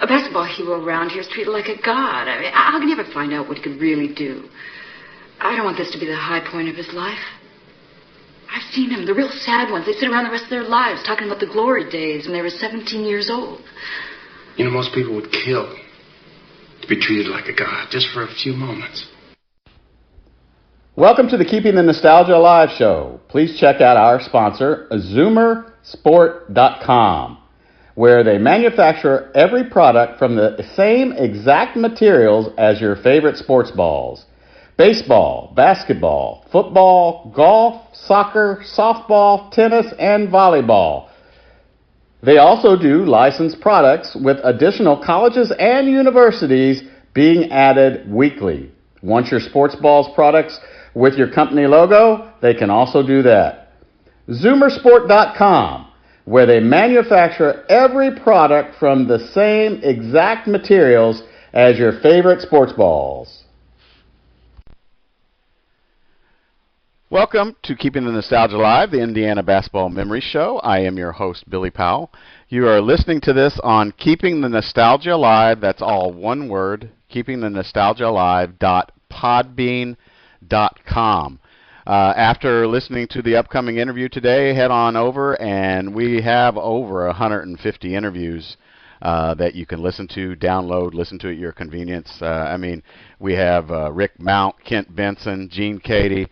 A basketball hero around here is treated like a god. I mean, how can you ever find out what he could really do? I don't want this to be the high point of his life. I've seen them, the real sad ones. They sit around the rest of their lives talking about the glory days when they were 17 years old. You know, most people would kill to be treated like a god just for a few moments. Welcome to the Keeping the Nostalgia Alive show. Please check out our sponsor, ZoomerSport.com, where they manufacture every product from the same exact materials as your favorite sports balls. Baseball, basketball, football, golf, soccer, softball, tennis, and volleyball. They also do licensed products with additional colleges and universities being added weekly. Want your sports balls products with your company logo? They can also do that. ZoomerSport.com, where they manufacture every product from the same exact materials as your favorite sports balls. Welcome to Keeping the Nostalgia Alive, the Indiana Basketball Memory Show. I am your host, Billy Powell. You are listening to this on Keeping the Nostalgia Alive, that's all one word, keepingthenostalgiaalive.podbean.com. After listening to the upcoming interview today, head on over, and we have over 150 interviews that you can listen to, download, listen to at your convenience. We have Rick Mount, Kent Benson, Gene Cady.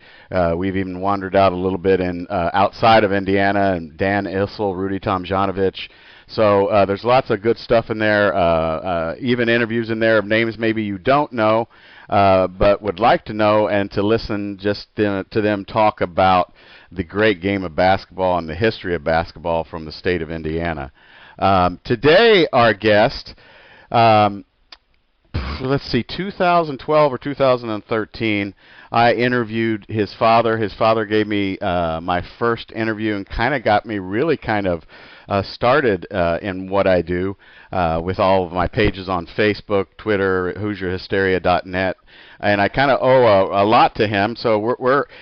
We've even wandered out a little bit in outside of Indiana, and Dan Issel, Rudy Tomjanovich. So there's lots of good stuff in there, even interviews in there of names maybe you don't know, but would like to know, and to listen just to them talk about the great game of basketball and the history of basketball from the state of Indiana. Today, our guest, let's see, 2012 or 2013, I interviewed his father. His father gave me my first interview and kind of got me really kind of started in what I do with all of my pages on Facebook, Twitter, HoosierHysteria.net, and I kind of owe a lot to him. So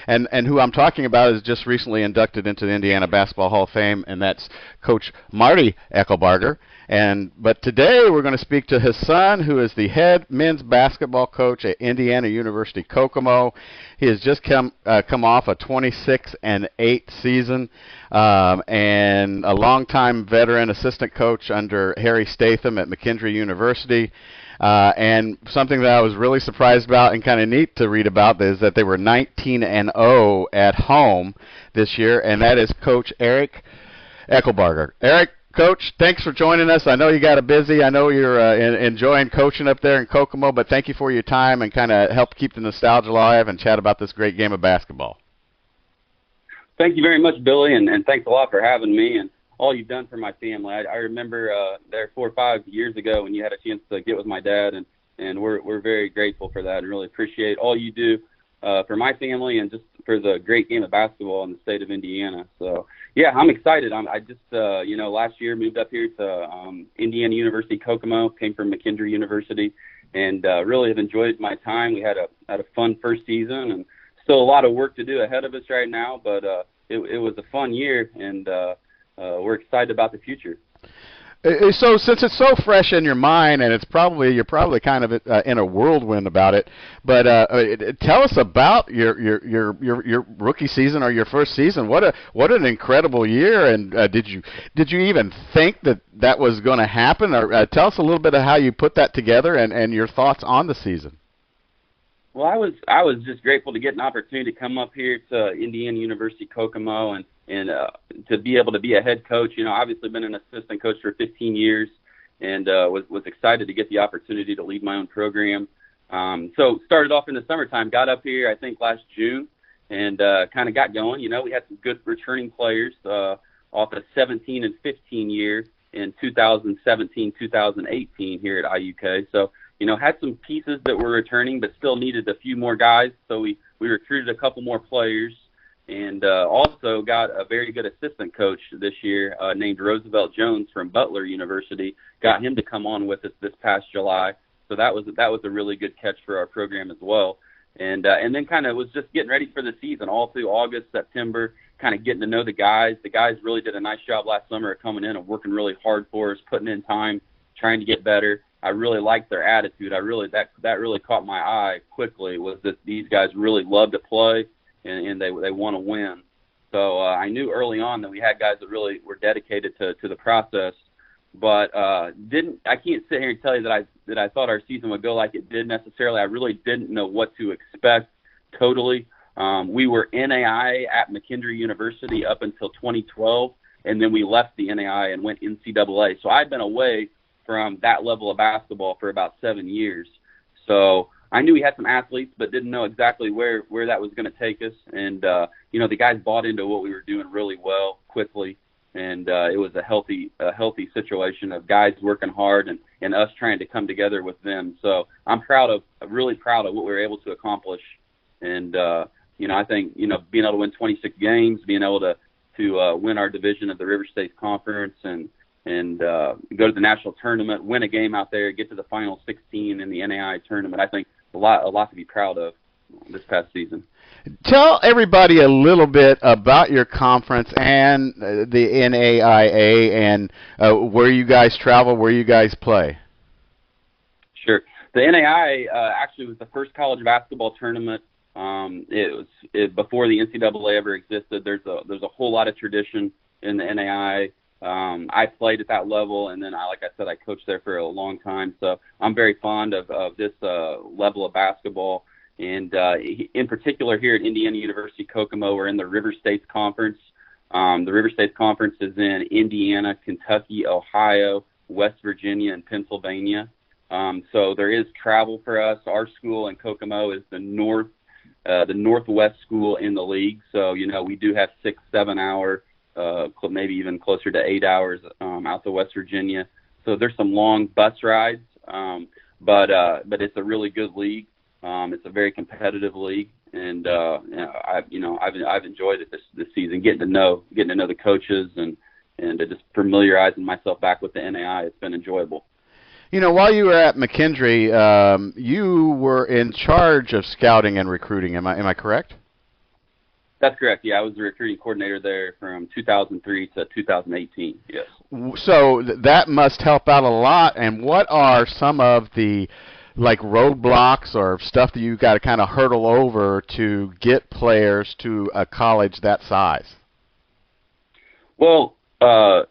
and who I'm talking about is just recently inducted into the Indiana Basketball Hall of Fame, and that's Coach Marty Echelbarger. But today we're going to speak to his son, who is the head men's basketball coach at Indiana University Kokomo. He has just come off a 26-8 season, and a longtime veteran assistant coach under Harry Statham at McKendree University. And something that I was really surprised about and kind of neat to read about is that they were 19-0 at home this year, and that is Coach Eric Echelbarger. Eric, Coach, thanks for joining us. I know you got a busy. I know you're enjoying coaching up there in Kokomo, but thank you for your time and kind of help keep the nostalgia alive and chat about this great game of basketball. Thank you very much, Billy, and thanks a lot for having me and all you've done for my family. I remember there 4 or 5 years ago when you had a chance to get with my dad, and we're very grateful for that and really appreciate all you do for my family and just for the great game of basketball in the state of Indiana. So, yeah, I'm excited. I just, last year moved up here to Indiana University Kokomo, came from McKendree University, and really have enjoyed my time. We had a fun first season, and still a lot of work to do ahead of us right now, but it was a fun year, and we're excited about the future. So since it's so fresh in your mind, and you're probably kind of in a whirlwind about it, but tell us about your rookie season or your first season. What an incredible year! And did you even think that was going to happen? Or tell us a little bit of how you put that together and your thoughts on the season. Well, I was just grateful to get an opportunity to come up here to Indiana University Kokomo and to be able to be a head coach. Obviously been an assistant coach for 15 years and was excited to get the opportunity to lead my own program. So started off in the summertime, got up here, I think, last June and kind of got going. We had some good returning players off a 17 and 15 year in 2017, 2018 here at IUK. So, had some pieces that were returning but still needed a few more guys. So we recruited a couple more players. And also got a very good assistant coach this year named Roosevelt Jones from Butler University. Got him to come on with us this past July. So that was a really good catch for our program as well. And then kind of was just getting ready for the season all through August, September, kind of getting to know the guys. The guys really did a nice job last summer of coming in and working really hard for us, putting in time trying to get better. I really liked their attitude. That really caught my eye quickly, was that these guys really love to play and they want to win. So I knew early on that we had guys that really were dedicated to the process, but I can't sit here and tell you that I thought our season would go like it did necessarily. I really didn't know what to expect totally. We were NAI at McKendree University up until 2012, and then we left the NAI and went NCAA. So I'd been away from that level of basketball for about 7 years. So I knew we had some athletes, but didn't know exactly where that was going to take us. And, the guys bought into what we were doing really well quickly. And it was a healthy situation of guys working hard and us trying to come together with them. So I'm really proud of what we were able to accomplish. And, I think, being able to win 26 games, being able to win our division of the River States Conference and go to the national tournament, win a game out there, get to the final 16 in the NAI tournament. I think a lot to be proud of this past season. Tell everybody a little bit about your conference and the NAIA and where you guys travel, where you guys play. Sure. The NAI actually was the first college basketball tournament. It was before the NCAA ever existed. There's a whole lot of tradition in the NAI. I played at that level, and then, like I said, I coached there for a long time. So I'm very fond of this level of basketball. And in particular here at Indiana University Kokomo, we're in the River States Conference. The River States Conference is in Indiana, Kentucky, Ohio, West Virginia, and Pennsylvania. So there is travel for us. Our school in Kokomo is the northwest school in the league. So, we do have 6-7 hour, maybe even closer to 8 hours out to West Virginia. So there's some long bus rides, but it's a really good league. It's a very competitive league, and I've enjoyed it this season, getting to know the coaches and just familiarizing myself back with the NAI. It's been enjoyable. While you were at McKendree, you were in charge of scouting and recruiting. Am I correct? That's correct. Yeah, I was the recruiting coordinator there from 2003 to 2018. Yes. So that must help out a lot. And what are some of the roadblocks or stuff that you got to kind of hurdle over to get players to a college that size? Well, it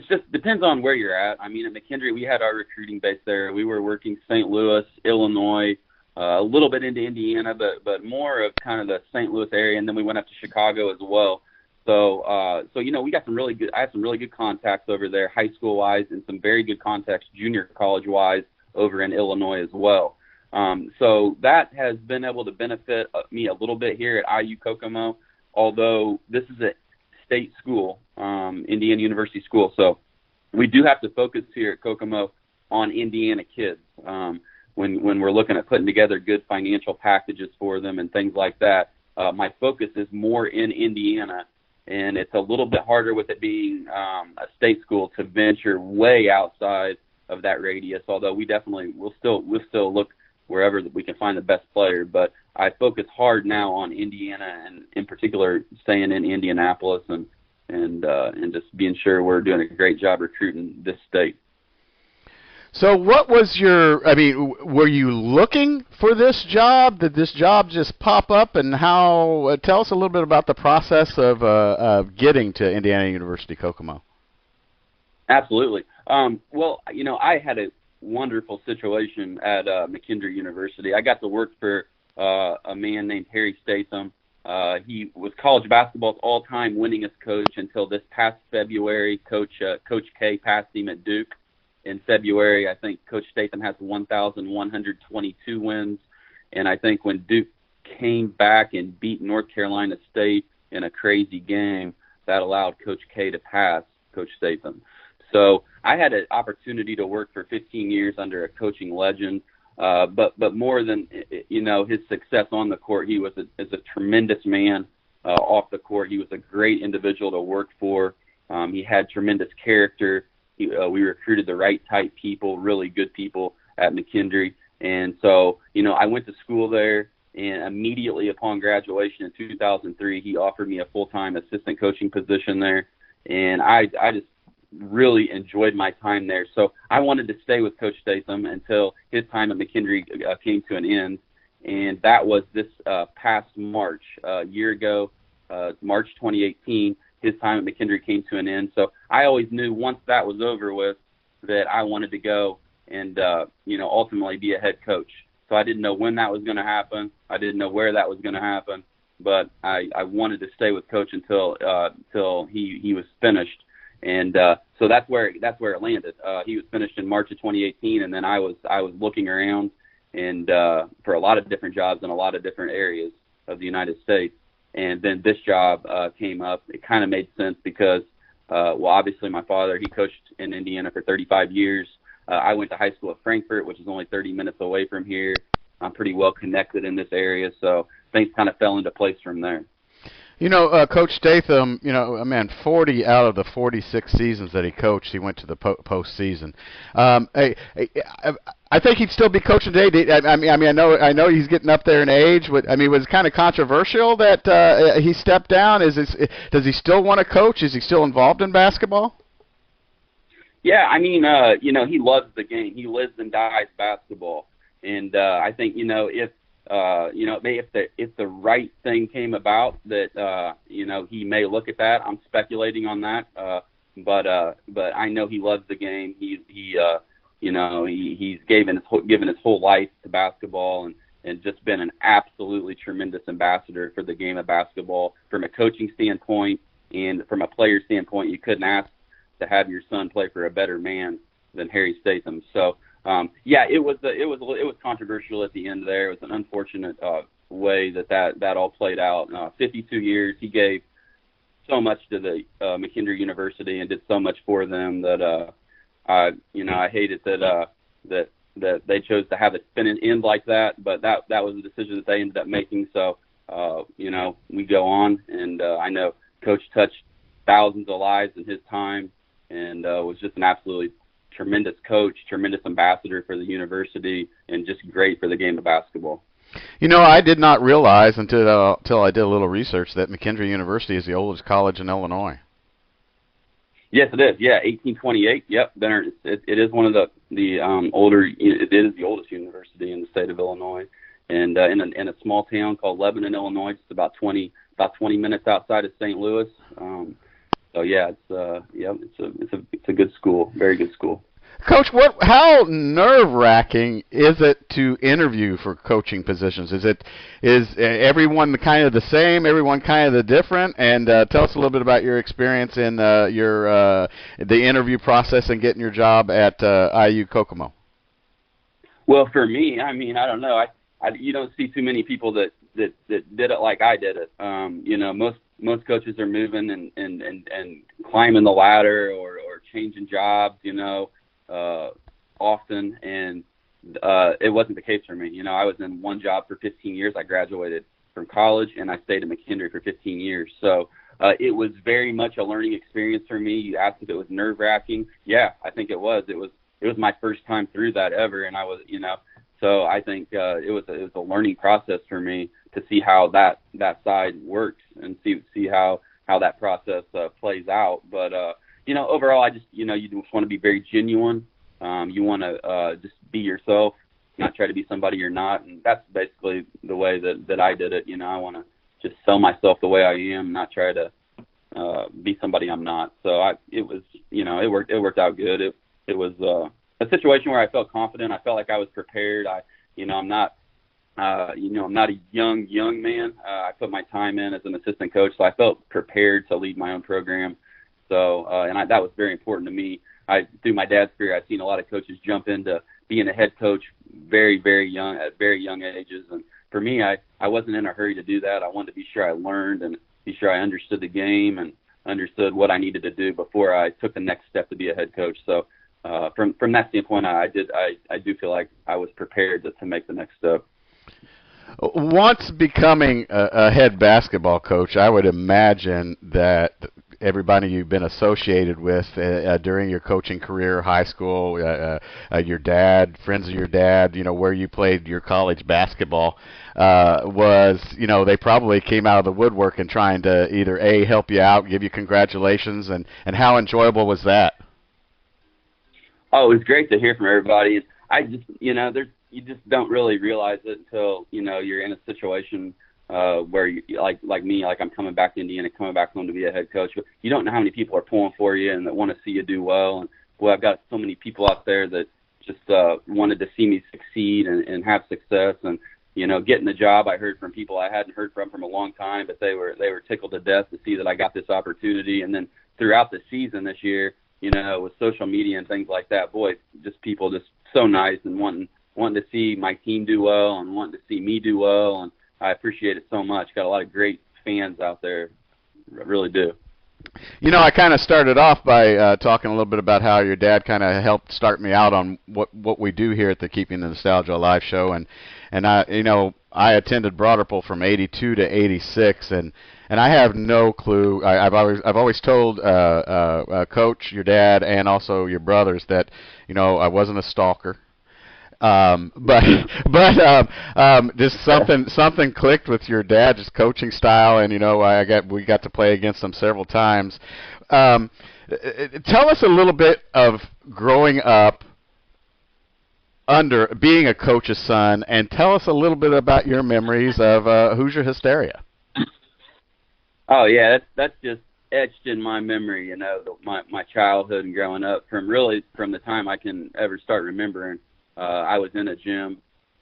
just depends on where you're at. At McKendree, we had our recruiting base there. We were working St. Louis, Illinois, a little bit into Indiana, but more of kind of the St. Louis area, and then we went up to Chicago as well. So we got I have some really good contacts over there, high school wise, and some very good contacts junior college wise over in Illinois as well. So that has been able to benefit me a little bit here at IU-Kokomo, although this is a state school, Indiana University school. So we do have to focus here at Kokomo on Indiana kids. When we're looking at putting together good financial packages for them and things like that, my focus is more in Indiana, and it's a little bit harder with it being a state school to venture way outside of that radius, although we'll still look wherever we can find the best player. But I focus hard now on Indiana, and in particular staying in Indianapolis and just being sure we're doing a great job recruiting this state. So what was were you looking for this job? Did this job just pop up? And how, tell us a little bit about the process of getting to Indiana University Kokomo. Absolutely. I had a wonderful situation at McKendree University. I got to work for a man named Harry Statham. He was college basketball's all-time winningest coach until this past February. Coach K passed him at Duke. In February, I think Coach Statham has 1,122 wins. And I think when Duke came back and beat North Carolina State in a crazy game, that allowed Coach K to pass Coach Statham. So I had an opportunity to work for 15 years under a coaching legend. But more than, his success on the court, he was a tremendous man off the court. He was a great individual to work for. He had tremendous character. We recruited the right type people, really good people at McKendree. And so, I went to school there, and immediately upon graduation in 2003, he offered me a full-time assistant coaching position there. And I just really enjoyed my time there. So I wanted to stay with Coach Statham until his time at McKendree came to an end, and that was this past March, a year ago, March 2018. His time at McKendree came to an end. So I always knew once that was over with that I wanted to go and ultimately be a head coach. So I didn't know when that was going to happen. I didn't know where that was going to happen, but I wanted to stay with Coach until he was finished. And so that's where it landed. He was finished in March of 2018, and then I was looking around and for a lot of different jobs in a lot of different areas of the United States. And then this job came up. It kind of made sense because, obviously my father, he coached in Indiana for 35 years. I went to high school at Frankfort, which is only 30 minutes away from here. I'm pretty well connected in this area, so things kind of fell into place from there. Coach Statham, 40 out of the 46 seasons that he coached, he went to the postseason. I think he'd still be coaching today. I know he's getting up there in age. Was it kind of controversial that he stepped down? Does he still want to coach? Is he still involved in basketball? Yeah, he loves the game. He lives and dies basketball, and I think if the right thing came about that he may look at that. I'm speculating on that, but I know he loves the game. He's given his whole life to basketball and just been an absolutely tremendous ambassador for the game of basketball from a coaching standpoint and from a player standpoint. You couldn't ask to have your son play for a better man than Harry Statham. So. It was controversial at the end there. It was an unfortunate way that all played out. 52 years, he gave so much to the McKendree University and did so much for them that I hated that they chose to have it end like that. But that was a decision that they ended up making. So we go on, and I know Coach touched thousands of lives in his time, and was just an absolutely tremendous coach, tremendous ambassador for the university, and just great for the game of basketball. I did not realize until I did a little research that McKendree University is the oldest college in Illinois. Yes, it is. Yeah, 1828. Yep. It is one of the older. It is the oldest university in the state of Illinois, and in a small town called Lebanon, Illinois, just about 20 minutes outside of St. Louis. So yeah, it's a good school, very good school. Coach, how nerve-wracking is it to interview for coaching positions? Is everyone kind of the same, everyone kind of the different? And tell us a little bit about your experience in the interview process and getting your job at IU-Kokomo. Well, for me, I don't know. You don't see too many people that did it like I did it. Most coaches are moving and climbing the ladder or changing jobs, often, and it wasn't the case for me. I was in one job for 15 years. I graduated from college, and I stayed at McKendree for 15 years. So it was very much a learning experience for me. You asked if it was nerve-wracking. Yeah, I think it was. It was my first time through that ever, and I was, so I think it was a learning process for me to see how that side works and see how that process plays out. But overall, I just you just want to be very genuine. You want to just be yourself, not try to be somebody you're not, and that's basically the way that I did it. I want to just sell myself the way I am, not try to be somebody I'm not. So it worked out good. It was a situation where I felt confident. I felt like I was prepared. I'm not a young man. I put my time in as an assistant coach, so I felt prepared to lead my own program. So, that was very important to me. Through my dad's career, I've seen a lot of coaches jump into being a head coach very, very young, at very young ages. And for me, I wasn't in a hurry to do that. I wanted to be sure I learned and be sure I understood the game and understood what I needed to do before I took the next step to be a head coach. So, from that standpoint, I do feel like I was prepared to make the next step. Once becoming a head basketball coach, I would imagine that everybody you've been associated with during your coaching career, high school, your dad, friends of your dad, where you played your college basketball, was, they probably came out of the woodwork and trying to either A, help you out, give you congratulations, and how enjoyable was that? Oh, it was great to hear from everybody. I just, you just don't really realize it until, you're in a situation where you, like me, like I'm coming back to Indiana, coming back home to be a head coach. But you don't know how many people are pulling for you and that want to see you do well. And boy, I've got so many people out there that just wanted to see me succeed and have success. And getting the job, I heard from people I hadn't heard from a long time, but they were tickled to death to see that I got this opportunity. And then throughout the season this year, with social media and things like that, boy, just people just so nice and wanting to see my team do well and wanting to see me do well. And I appreciate it so much. Got a lot of great fans out there. I really do. I kind of started off by talking a little bit about how your dad kind of helped start me out on what we do here at the Keeping the Nostalgia Alive show, and I attended Broad Ripple from '82 to '86, and I have no clue. I've always told Coach, your dad, and also your brothers that I wasn't a stalker. But just something clicked with your dad, just coaching style, and we got to play against him several times. Tell us a little bit of growing up under being a coach's son, and tell us a little bit about your memories of Hoosier Hysteria. Oh yeah, that's just etched in my memory. My childhood and growing up from the time I can ever start remembering. I was in a gym,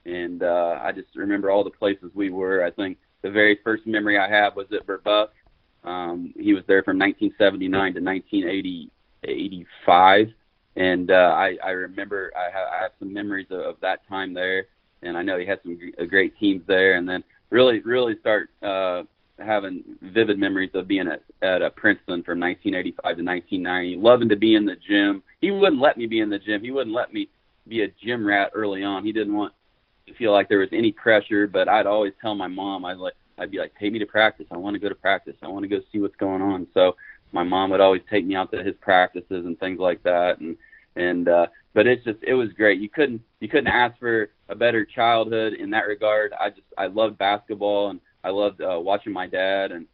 and I just remember all the places we were. I think the very first memory I have was at Verbuck. He was there from 1979 to 1985, and I remember I have some memories of that time there, and I know he had some great teams there, and then really start having vivid memories of being at Princeton from 1985 to 1990, loving to be in the gym. He wouldn't let me be in the gym. He wouldn't let me be a gym rat early on. He didn't want to feel like there was any pressure, but I'd always tell my mom, I'd be like, take me to practice. I want to go to practice. I want to go see what's going on. So my mom would always take me out to his practices and things like that. But it was great. You couldn't ask for a better childhood in that regard. I loved basketball, and I loved watching my dad, and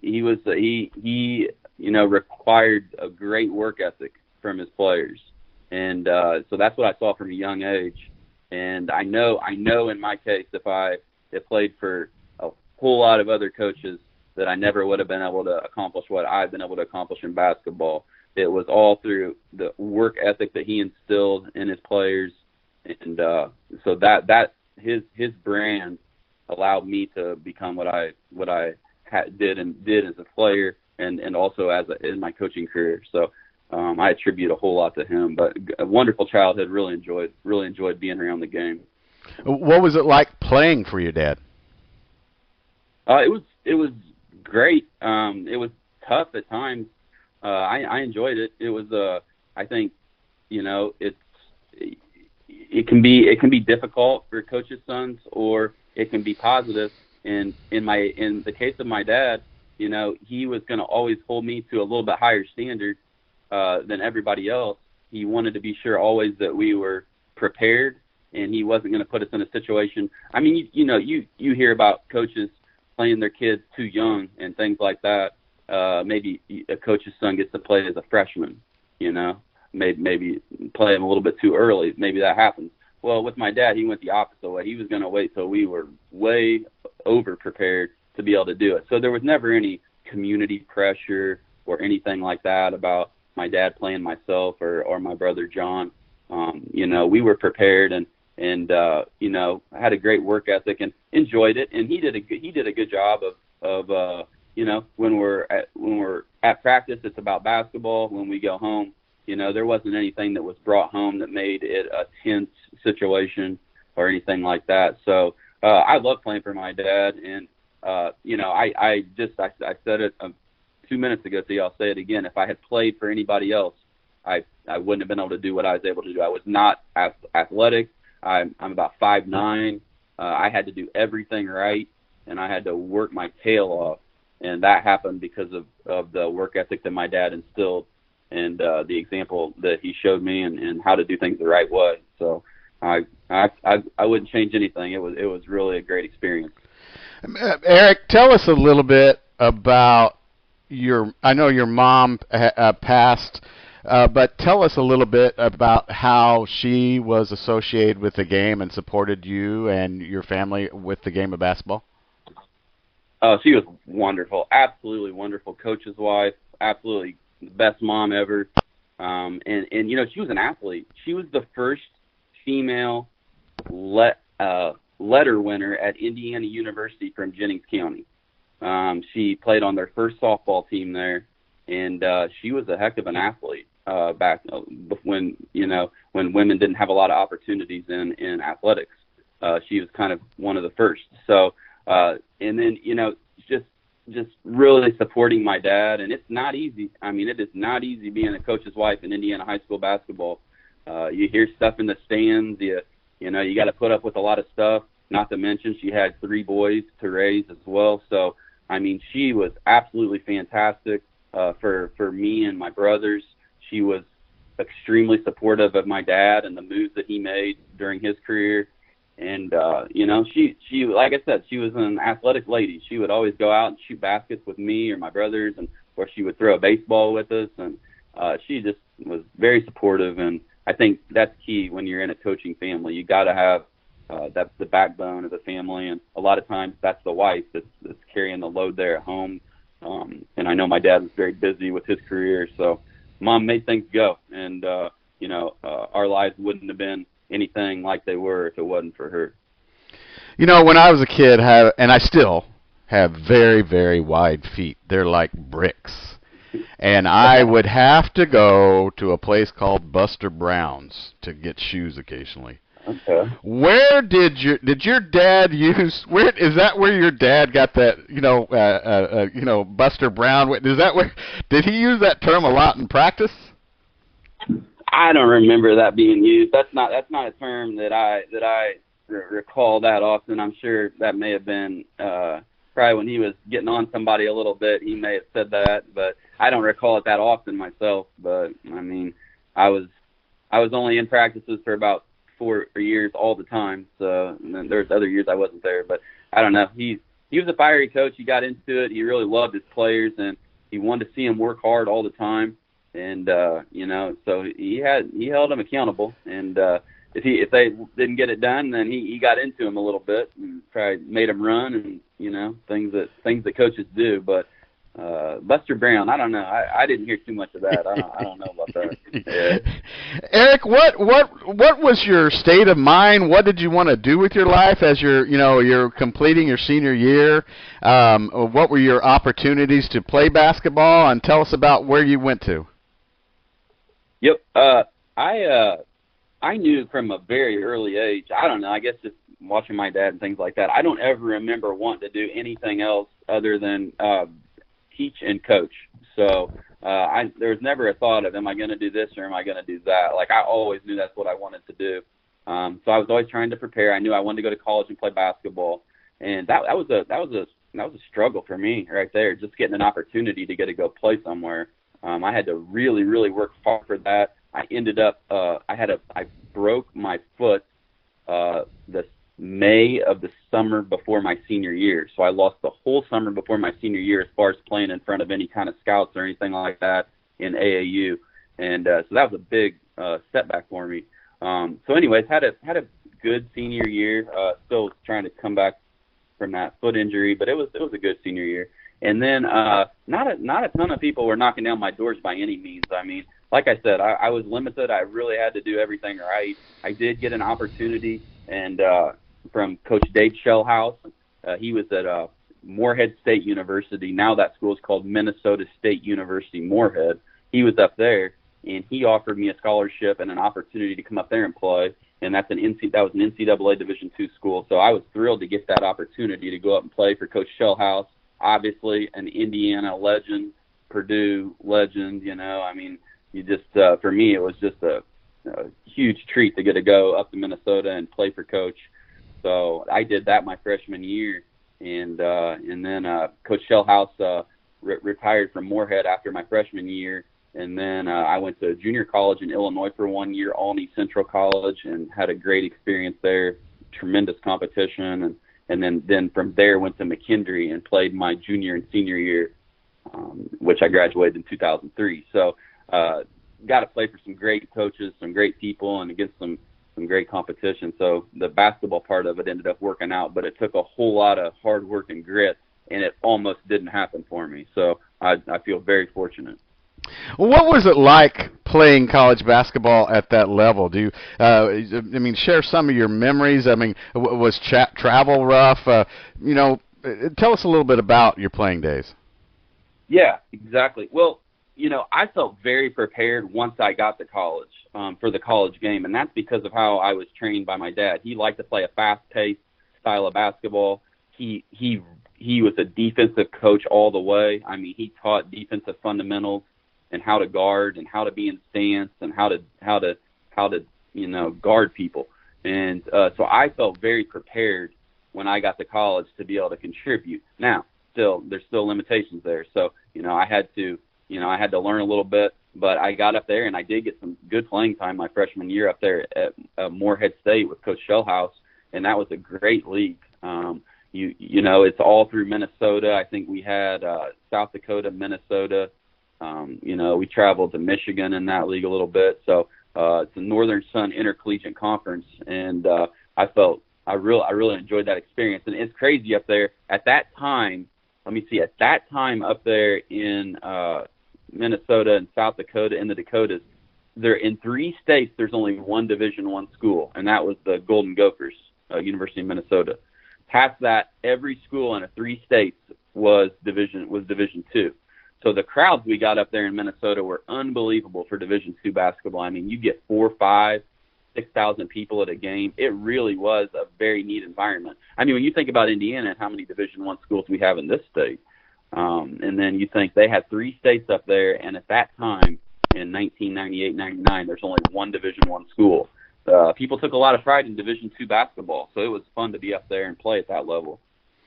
he required a great work ethic from his players. And so that's what I saw from a young age. And I know in my case, if I had played for a whole lot of other coaches, that I never would have been able to accomplish what I've been able to accomplish in basketball. It was all through the work ethic that he instilled in his players. And so that his brand allowed me to become what I did as a player and also in my coaching career. So I attribute a whole lot to him, but a wonderful childhood. Really enjoyed being around the game. What was it like playing for your dad? It was great. It was tough at times. I enjoyed it. It was I think it can be difficult for coaches' sons, or it can be positive. And in the case of my dad, he was going to always hold me to a little bit higher standard than everybody else. He wanted to be sure always that we were prepared, and he wasn't going to put us in a situation. I mean, you hear about coaches playing their kids too young and things like that. Maybe a coach's son gets to play as a freshman, maybe play him a little bit too early. Maybe that happens. Well, with my dad, he went the opposite way. He was going to wait till we were way over prepared to be able to do it. So there was never any community pressure or anything like that about my dad playing myself or my brother John. We were prepared and had a great work ethic and enjoyed it. And he did a good job of when we're at practice, it's about basketball. When we go home, there wasn't anything that was brought home that made it a tense situation or anything like that. So I love playing for my dad, and I said it 2 minutes ago, so I'll say it again. If I had played for anybody else, I wouldn't have been able to do what I was able to do. I was not athletic. I'm about 5'9". I had to do everything right, and I had to work my tail off. and that happened because of the work ethic that my dad instilled, and the example that he showed me, and how to do things the right way. So I wouldn't change anything. It was really a great experience. Eric, tell us a little bit about I know your mom passed, but tell us a little bit about how she was associated with the game and supported you and your family with the game of basketball. She was wonderful, absolutely wonderful. Coach's wife, absolutely the best mom ever. And you know, she was an athlete. She was the first female letter winner at Indiana University from Jennings County. She played on their first softball team there, and she was a heck of an athlete back when women didn't have a lot of opportunities in athletics. She was kind of one of the first. So and then just really supporting my dad, and it's not easy. I mean, it is not easy being a coach's wife in Indiana high school basketball. You hear stuff in the stands. You know, you got to put up with a lot of stuff. Not to mention, she had 3 boys to raise as well. So, I mean, she was absolutely fantastic for me and my brothers. She was extremely supportive of my dad and the moves that he made during his career. And, you know, she, like I said, she was an athletic lady. She would always go out and shoot baskets with me or my brothers, or she would throw a baseball with us. And she just was very supportive. And I think that's key when you're in a coaching family. You got to have that's the backbone of the family, and a lot of times that's the wife that's carrying the load there at home. And I know my dad was very busy with his career, so Mom made things go. And our lives wouldn't have been anything like they were if it wasn't for her. You know, when I was a kid, and I still have very, very wide feet. They're like bricks. And I would have to go to a place called Buster Brown's to get shoes occasionally. Okay. Where did your dad use? Where is that? Where your dad got that? Buster Brown. Is that where? Did he use that term a lot in practice? I don't remember that being used. That's not a term that I recall that often. I'm sure that may have been probably when he was getting on somebody a little bit. He may have said that, but I don't recall it that often myself. But I mean, I was only in practices for about 4 years all the time. So and then there's other years I wasn't there, but I don't know. He was a fiery coach. He got into it. He really loved his players, and he wanted to see them work hard all the time. And so he held them accountable. And if they didn't get it done, then he got into them a little bit and probably made them run, and things that coaches do. But Buster Brown, I don't know. I didn't hear too much of that. I don't know about that. Yeah. Eric, what was your state of mind? What did you want to do with your life as you're completing your senior year? What were your opportunities to play basketball? And tell us about where you went to. Yep. I knew from a very early age. I don't know. I guess just watching my dad and things like that. I don't ever remember wanting to do anything else other than teach and coach. So there was never a thought of, am I going to do this or am I going to do that? Like, I always knew that's what I wanted to do. So I was always trying to prepare. I knew I wanted to go to college and play basketball, and that was a struggle for me right there. Just getting an opportunity to go play somewhere. I had to really, really work hard for that. I ended up I broke my foot the May of the summer before my senior year. So I lost the whole summer before my senior year as far as playing in front of any kind of scouts or anything like that in AAU. And so that was a big setback for me. So anyways, had a good senior year. Still trying to come back from that foot injury, but it was a good senior year. And then not a ton of people were knocking down my doors by any means. I mean, like I said, I was limited. I really had to do everything right. I did get an opportunity, and from Coach Dave Shellhouse. He was at Moorhead State University. Now that school is called Minnesota State University Moorhead. He was up there, and he offered me a scholarship and an opportunity to come up there and play. And that was an NCAA Division II school. So I was thrilled to get that opportunity to go up and play for Coach Shellhouse. Obviously, an Indiana legend, Purdue legend. I mean, you just for me, it was just a huge treat to get to go up to Minnesota and play for Coach. So I did that my freshman year, and then Coach Shellhouse retired from Moorhead after my freshman year, and then I went to junior college in Illinois for 1 year, Albany Central College, and had a great experience there. Tremendous competition, and then from there went to McKendree and played my junior and senior year, which I graduated in 2003. So got to play for some great coaches, some great people, and against some great competition. So the basketball part of it ended up working out, but it took a whole lot of hard work and grit, and it almost didn't happen for me. So I feel very fortunate. What was it like playing college basketball at that level? Do you, share some of your memories? I mean, was travel rough? Tell us a little bit about your playing days. Yeah, exactly. Well, I felt very prepared once I got to college for the college game, and that's because of how I was trained by my dad. He liked to play a fast-paced style of basketball. He was a defensive coach all the way. I mean, he taught defensive fundamentals and how to guard and how to be in stance and how to guard people. And so I felt very prepared when I got to college to be able to contribute. Now, there's still limitations there. So, I had to learn a little bit, but I got up there and I did get some good playing time my freshman year up there at Moorhead State with Coach Shellhouse, and that was a great league. It's all through Minnesota. I think we had South Dakota, Minnesota. We traveled to Michigan in that league a little bit. So it's the Northern Sun Intercollegiate Conference, and I really enjoyed that experience. And it's crazy up there at that time. At that time up there in Minnesota and South Dakota and the Dakotas, there in 3 states there's only one Division I school, and that was the Golden Gophers, University of Minnesota. Past that, every school in 3 states was Division II. So the crowds we got up there in Minnesota were unbelievable for Division II basketball. I mean, you get 4,000, 5,000, 6,000 people at a game. It really was a very neat environment. I mean, when you think about Indiana and how many Division I schools we have in this state, and then you think they had 3 states up there, and at that time, in 1998, 99, there's only one Division I school. People took a lot of pride in Division II basketball, so it was fun to be up there and play at that level.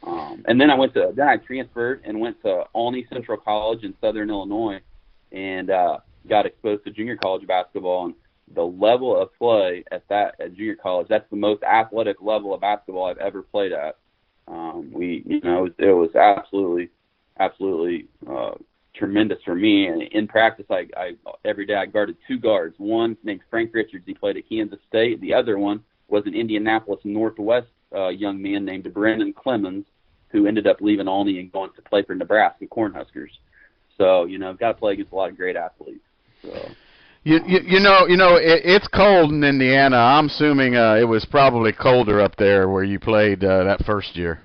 And then I transferred and went to Albany Central College in Southern Illinois, and got exposed to junior college basketball. And the level of play at junior college, that's the most athletic level of basketball I've ever played at. It was absolutely tremendous for me. And in practice, I every day I guarded 2 guards. One named Frank Richards, he played at Kansas State. The other one was an Indianapolis Northwest young man named Brennan Clemens, who ended up leaving Albany and going to play for Nebraska Cornhuskers. So, got to play against a lot of great athletes. So. It's cold in Indiana. I'm assuming it was probably colder up there where you played that first year.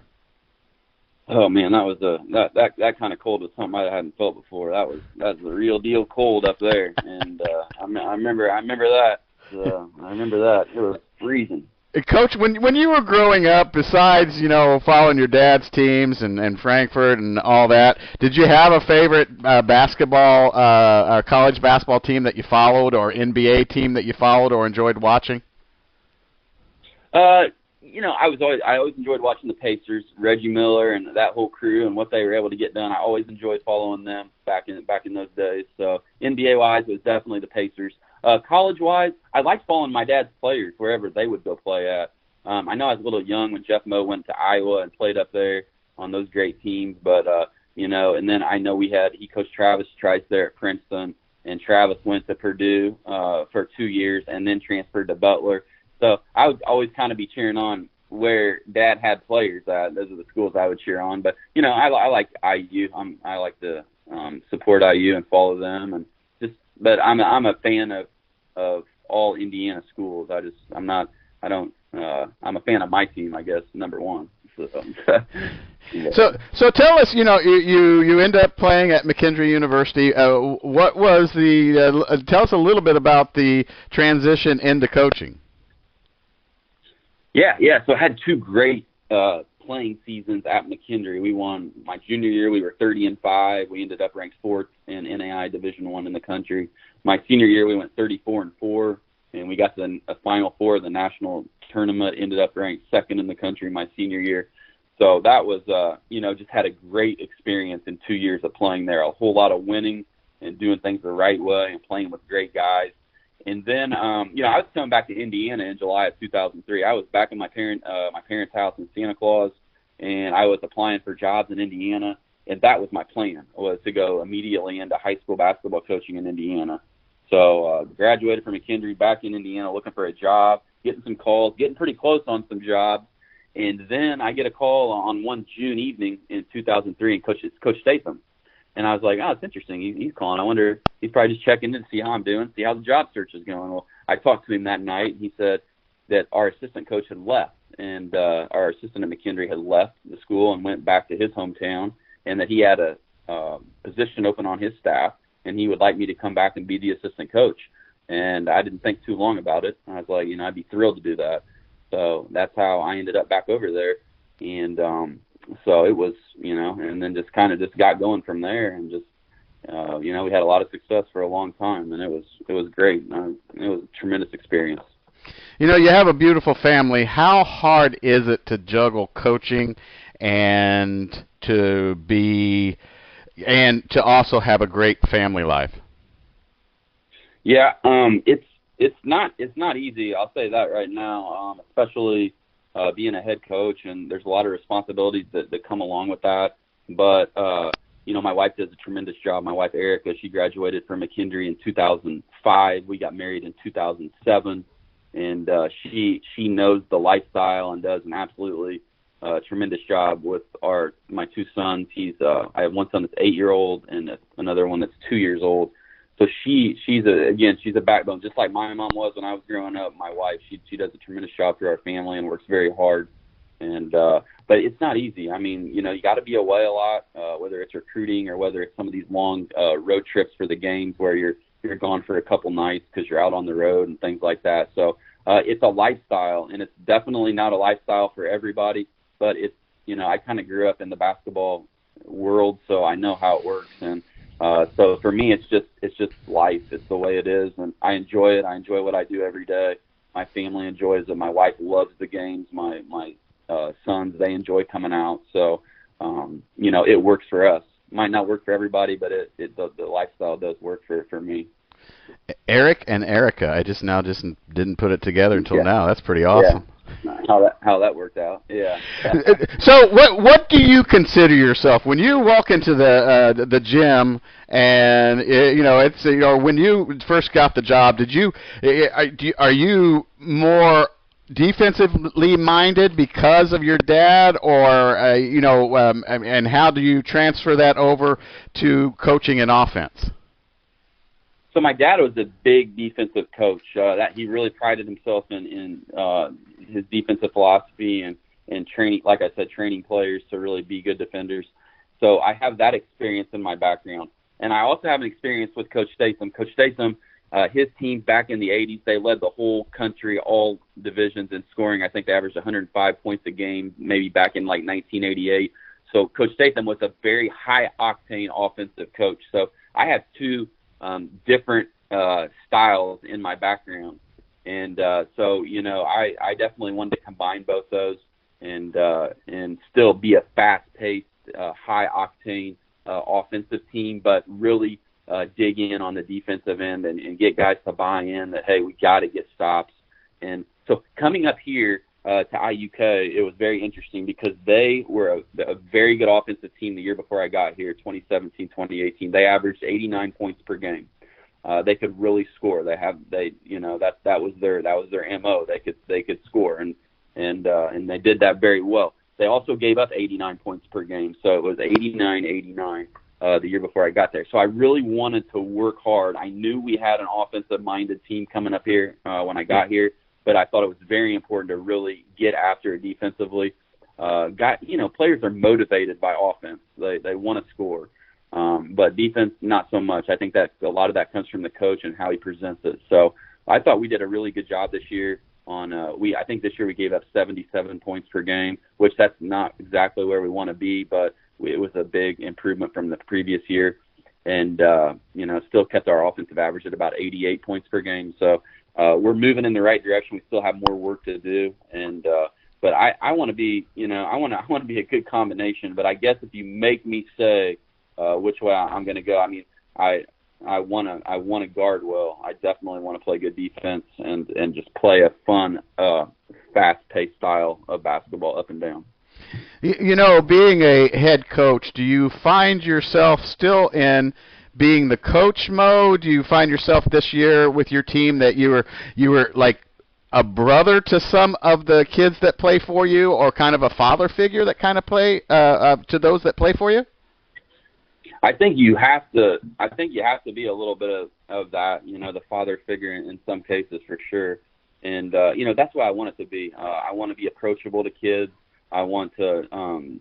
Oh man, that was that kind of cold was something I hadn't felt before. That was the real deal cold up there, and I remember that. I remember that it was freezing. Coach, when you were growing up, besides following your dad's teams and Frankfurt and all that, did you have a favorite college basketball team that you followed, or NBA team that you followed or enjoyed watching? I always enjoyed watching the Pacers, Reggie Miller and that whole crew and what they were able to get done. I always enjoyed following them back in those days. So NBA wise, it was definitely the Pacers. College-wise, I liked following my dad's players wherever they would go play at. I know I was a little young when Jeff Moe went to Iowa and played up there on those great teams, but, and then I know he coached Travis Trice there at Princeton, and Travis went to Purdue for 2 years and then transferred to Butler. So I would always kind of be cheering on where Dad had players at. Those are the schools I would cheer on. But, I like IU. I like to support IU and follow them, but I'm a fan of all Indiana schools. I'm a fan of my team, I guess, number one. So tell us, you end up playing at McKendree University. What was tell us a little bit about the transition into coaching. Yeah. So I had 2 great playing seasons at McKendree. We won my junior year. We were 30-5. We ended up ranked 4th in NAI Division I in the country. My senior year, we went 34-4, and we got to a Final Four of the national tournament. Ended up ranked 2nd in the country my senior year. So that was, just had a great experience in 2 years of playing there. A whole lot of winning and doing things the right way and playing with great guys. And then, I was coming back to Indiana in July of 2003. I was back in my parents' house in Santa Claus, and I was applying for jobs in Indiana. And that was my plan, was to go immediately into high school basketball coaching in Indiana. So graduated from McKendree, back in Indiana, looking for a job, getting some calls, getting pretty close on some jobs. And then I get a call on one June evening in 2003, and Coach Statham. And I was like, oh, it's interesting. He's calling. I wonder, he's probably just checking in to see how I'm doing, see how the job search is going. Well, I talked to him that night, and he said that our assistant coach had left, and our assistant at McKendree had left the school and went back to his hometown, and that he had a position open on his staff, and he would like me to come back and be the assistant coach. And I didn't think too long about it. I was like, I'd be thrilled to do that. So that's how I ended up back over there. And so it was, and then just got going from there, and just, we had a lot of success for a long time, and it was great. It was a tremendous experience. You have a beautiful family. How hard is it to juggle coaching and to also have a great family life? Yeah, it's not easy. I'll say that right now, especially being a head coach, and there's a lot of responsibilities that come along with that. But my wife does a tremendous job. My wife Erica, she graduated from McKendree in 2005. We got married in 2007, and she knows the lifestyle and does an absolutely tremendous job with my two sons. I have one son that's 8-year-old and another one that's 2 years old. So she's a backbone, just like my mom was when I was growing up. My wife, she does a tremendous job through our family and works very hard. And but it's not easy. I mean, you got to be away a lot, whether it's recruiting or whether it's some of these long road trips for the games where you're gone for a couple nights because you're out on the road and things like that. So it's a lifestyle, and it's definitely not a lifestyle for everybody. But it's I kind of grew up in the basketball world, so I know how it works. And so for me, it's just life. It's the way it is, and I enjoy it. I enjoy what I do every day. My family enjoys it. My wife loves the games. My sons, they enjoy coming out. So, it works for us. Might not work for everybody, but the lifestyle does work for me. Eric and Erica, I just didn't put it together until now. That's pretty awesome. Yeah. How that worked out. Yeah. So what do you consider yourself when you walk into the gym, and it's when you first got the job, are you more defensively minded because of your dad, or and how do you transfer that over to coaching and offense? So my dad was a big defensive coach. That he really prided himself in his defensive philosophy and training, like I said, training players to really be good defenders. So I have that experience in my background. And I also have an experience with Coach Statham. Coach Statham, his team back in the 80s, they led the whole country, all divisions in scoring. I think they averaged 105 points a game, maybe back in like 1988. So Coach Statham was a very high-octane offensive coach. So I have two different styles in my background. And so, I definitely wanted to combine both those and still be a fast-paced, high-octane offensive team, but really dig in on the defensive end and get guys to buy in that, hey, we got to get stops. And so coming up here to IUK, it was very interesting because they were a very good offensive team the year before I got here, 2017, 2018. They averaged 89 points per game. They could really score. That was their MO. They could score, and they did that very well. They also gave up 89 points per game, so it was 89-89 the year before I got there. So I really wanted to work hard. I knew we had an offensive-minded team coming up here when I got here, but I thought it was very important to really get after it defensively. Players are motivated by offense. They want to score. But defense, not so much. I think that a lot of that comes from the coach and how he presents it. So I thought we did a really good job this year. I think this year we gave up 77 points per game, which that's not exactly where we want to be, but it was a big improvement from the previous year. And, still kept our offensive average at about 88 points per game. So we're moving in the right direction. We still have more work to do. And But I want to be, I want to be a good combination. But I guess if you make me say which way I'm going to go, I mean, I want to guard well. I definitely want to play good defense and just play a fun, fast-paced style of basketball up and down. Being a head coach, do you find yourself still in being the coach mode? Do you find yourself this year with your team that you were like a brother to some of the kids that play for you, or kind of a father figure that kind of play to those that play for you? I think you have to be a little bit of that, the father figure in some cases for sure. And that's what I want it to be. I want to be approachable to kids. I want to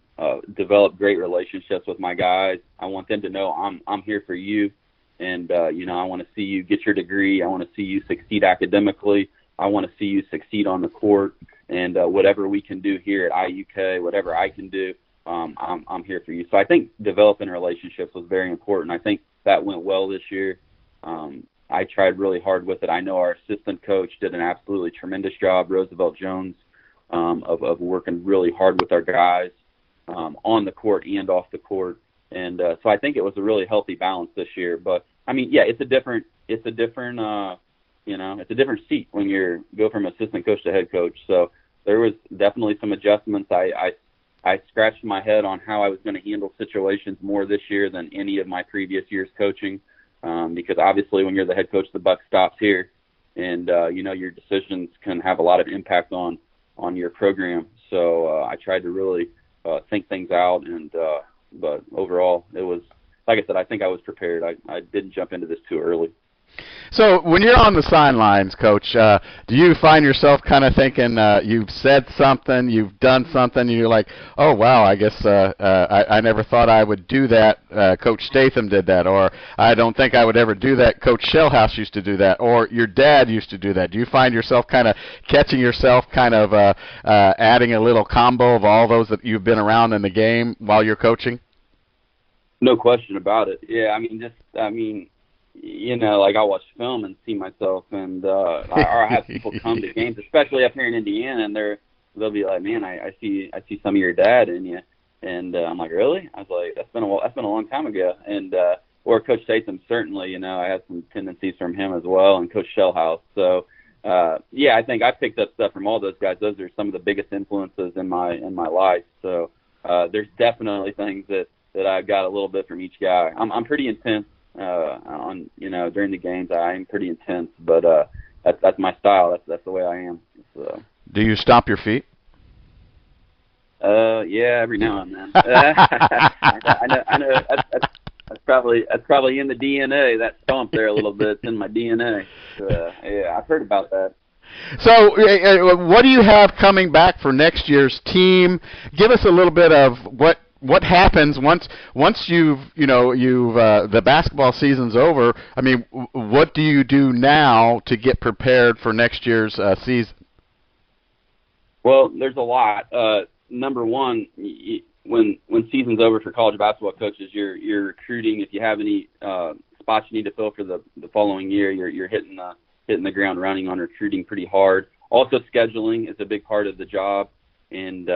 develop great relationships with my guys. I want them to know I'm here for you, and I want to see you get your degree. I want to see you succeed academically. I want to see you succeed on the court, and whatever we can do here at IUK, whatever I can do, I'm here for you. So I think developing relationships was very important. I think that went well this year. I tried really hard with it. I know our assistant coach did an absolutely tremendous job, Roosevelt Jones, of working really hard with our guys on the court and off the court. And so I think it was a really healthy balance this year. But I mean, yeah, it's a different seat when you go from assistant coach to head coach. So there was definitely some adjustments. I scratched my head on how I was going to handle situations more this year than any of my previous years coaching, because obviously when you're the head coach, the buck stops here, and your decisions can have a lot of impact on your program. So I tried to really think things out, and but overall it was, like I said, I think I was prepared. I didn't jump into this too early. So when you're on the sidelines, Coach, do you find yourself kind of thinking you've said something, you've done something, and you're like, oh, wow, I guess I never thought I would do that. Coach Statham did that, or I don't think I would ever do that. Coach Shellhouse used to do that, or your dad used to do that. Do you find yourself kind of catching yourself kind of adding a little combo of all those that you've been around in the game while you're coaching? No question about it. Yeah, like I'll watch film and see myself, and or I have people come to games, especially up here in Indiana, and they'll be like, "Man, I see some of your dad in you," and I'm like, "Really?" I was like, "That's been a long time ago," and or Coach Statham, certainly, I had some tendencies from him as well, and Coach Shellhouse. So yeah, I think I picked up stuff from all those guys. Those are some of the biggest influences in my life. So there's definitely things that I got a little bit from each guy. I'm pretty intense. During the games, I am pretty intense, but that's my style. That's the way I am. So. Do you stomp your feet? Yeah, every now and then. I know that's probably in the DNA. That stomp there a little bit. It's in my DNA. Yeah, I've heard about that. So, what do you have coming back for next year's team? Give us a little bit of what happens once you've the basketball season's over. I mean, what do you do now to get prepared for next year's season? Well, there's a lot. Number one, when season's over for college basketball coaches, you're recruiting. If you have any spots you need to fill for the following year, you're hitting the ground running on recruiting pretty hard. Also, scheduling is a big part of the job. And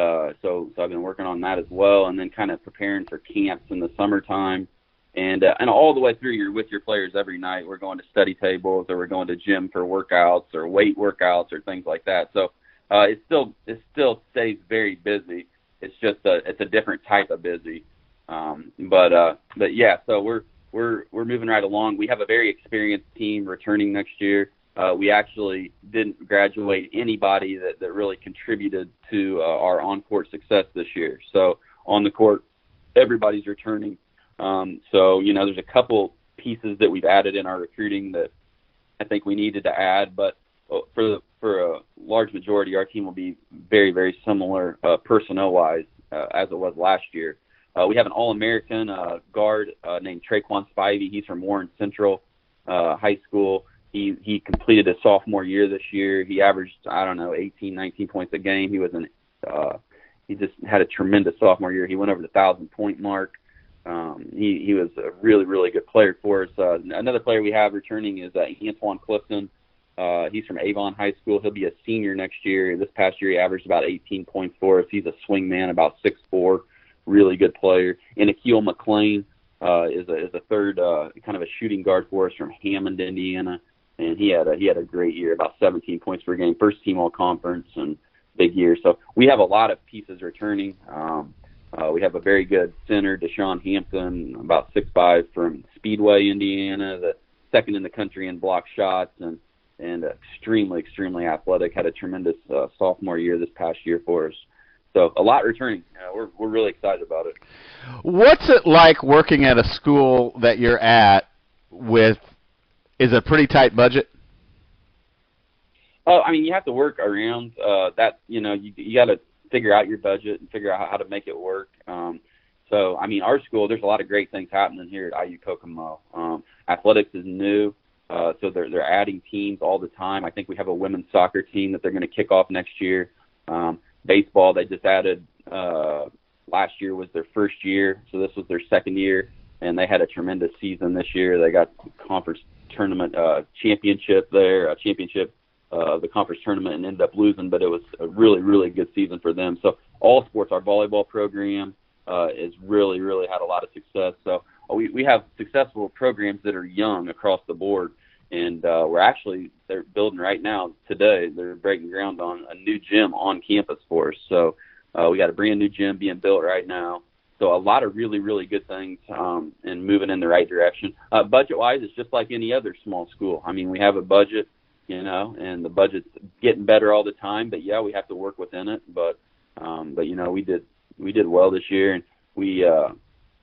so I've been working on that as well, and then kind of preparing for camps in the summertime, and all the way through you're with your players every night. We're going to study tables, or we're going to gym for workouts or weight workouts or things like that. So it still stays very busy. It's just it's a different type of busy. But yeah, so we're moving right along. We have a very experienced team returning next year. We actually didn't graduate anybody that really contributed to our on-court success this year. So on the court, everybody's returning. So, there's a couple pieces that we've added in our recruiting that I think we needed to add. But for a large majority, our team will be very, very similar personnel-wise as it was last year. We have an All-American guard named Traquan Spivey. He's from Warren Central High School. He completed his sophomore year this year. He averaged, 18, 19 points a game. He just had a tremendous sophomore year. He went over the 1,000-point mark. He was a really, really good player for us. Another player we have returning is Antoine Clifton. He's from Avon High School. He'll be a senior next year. This past year, he averaged about 18 points for us. He's a swing man, about 6'4", really good player. And Akil McLean is a third kind of a shooting guard for us from Hammond, Indiana. And he had a great year, about 17 points per game, first team all conference, and big year. So we have a lot of pieces returning. We have a very good center, Deshaun Hampton, about 6'5", from Speedway, Indiana, the second in the country in block shots, and extremely athletic. Had a tremendous sophomore year this past year for us. So a lot returning. We're really excited about it. What's it like working at a school that you're at with? Is it a pretty tight budget? Oh, I mean, you have to work around that. You got to figure out your budget and figure out how to make it work. So, I mean, our school, there's a lot of great things happening here at IU-Kokomo. Athletics is new, so they're adding teams all the time. I think we have a women's soccer team that they're going to kick off next year. Baseball, they just added last year was their first year, so this was their second year, and they had a tremendous season this year. They got conference tournament championship there, the conference tournament, and ended up losing, but it was a really good season for them. So all sports, our volleyball program is really had a lot of success. So we have successful programs that are young across the board, and they're building right now today. They're breaking ground on a new gym on campus for us. So we got a brand new gym being built right now. So a lot of really good things and moving in the right direction. Budget-wise, it's just like any other small school. I mean, we have a budget, and the budget's getting better all the time. But yeah, we have to work within it. But we did well this year, and we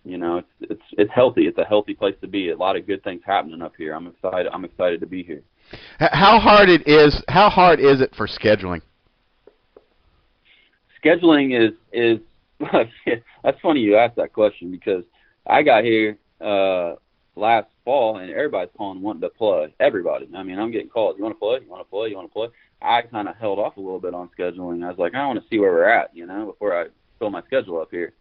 it's healthy. It's a healthy place to be. A lot of good things happening up here. I'm excited to be here. How hard is it for scheduling? Scheduling is that's funny you asked that question, because I got here last fall and everybody's calling wanting to play. Everybody. I mean, I'm getting calls. You want to play? You want to play? You want to play? I kind of held off a little bit on scheduling. I was like, I want to see where we're at, before I fill my schedule up here.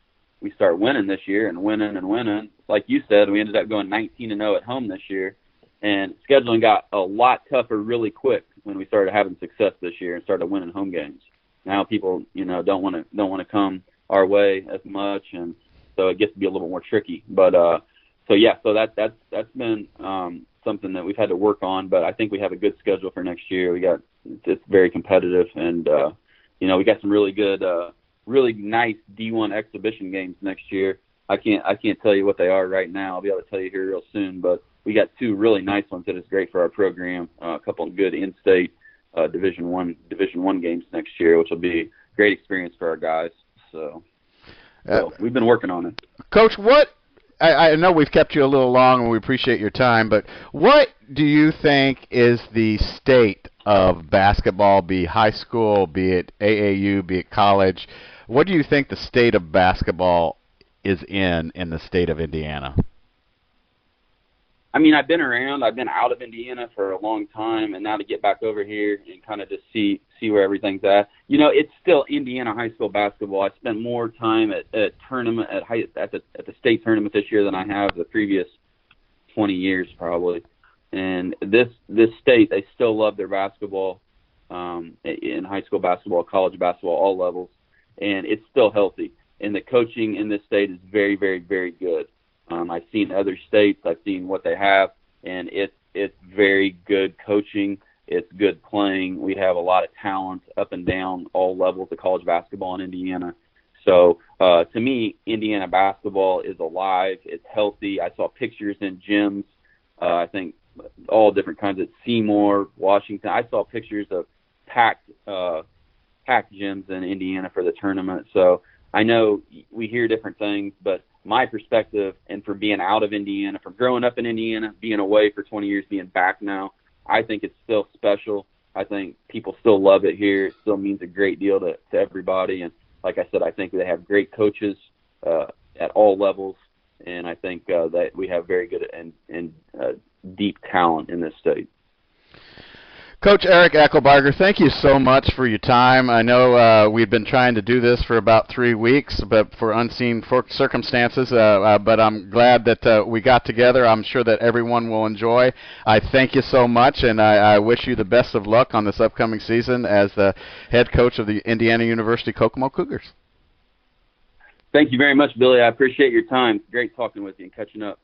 We start winning this year and winning. Like you said, we ended up going 19-0 at home this year, and scheduling got a lot tougher really quick when we started having success this year and started winning home games. Now people, don't want to come our way as much, and so it gets to be a little more tricky. But so that's been something that we've had to work on. But I think we have a good schedule for next year. It's very competitive, and we got some really good, really nice D1 exhibition games next year. I can't tell you what they are right now. I'll be able to tell you here real soon. But we got two really nice ones that is great for our program. A couple of good in-state Division One games next year, which will be a great experience for our guys. So we've been working on it. Coach, I know we've kept you a little long and we appreciate your time, but what do you think is the state of basketball, be it high school, be it AAU, be it college? What do you think the state of basketball is in the state of Indiana? I mean, I've been out of Indiana for a long time, and now to get back over here and kind of just see where everything's at. It's still Indiana high school basketball. I spent more time at the state tournament this year than I have the previous 20 years probably. And this state, they still love their basketball, in high school basketball, college basketball, all levels, and it's still healthy. And the coaching in this state is very good. I've seen other states. I've seen what they have, and it's very good coaching. It's good playing. We have a lot of talent up and down all levels of college basketball in Indiana. So to me, Indiana basketball is alive. It's healthy. I saw pictures in gyms. I think all different kinds of Seymour, Washington. I saw pictures of packed gyms in Indiana for the tournament. So I know we hear different things, but my perspective, and from being out of Indiana, from growing up in Indiana, being away for 20 years, being back now, I think it's still special. I think people still love it here. It still means a great deal to everybody. And like I said, I think they have great coaches at all levels, and I think that we have very good and deep talent in this state. Coach Eric Echelbarger, thank you so much for your time. I know we've been trying to do this for about 3 weeks, but for unseen circumstances, but I'm glad that we got together. I'm sure that everyone will enjoy. I thank you so much, and I wish you the best of luck on this upcoming season as the head coach of the Indiana University Kokomo Cougars. Thank you very much, Billy. I appreciate your time. Great talking with you and catching up.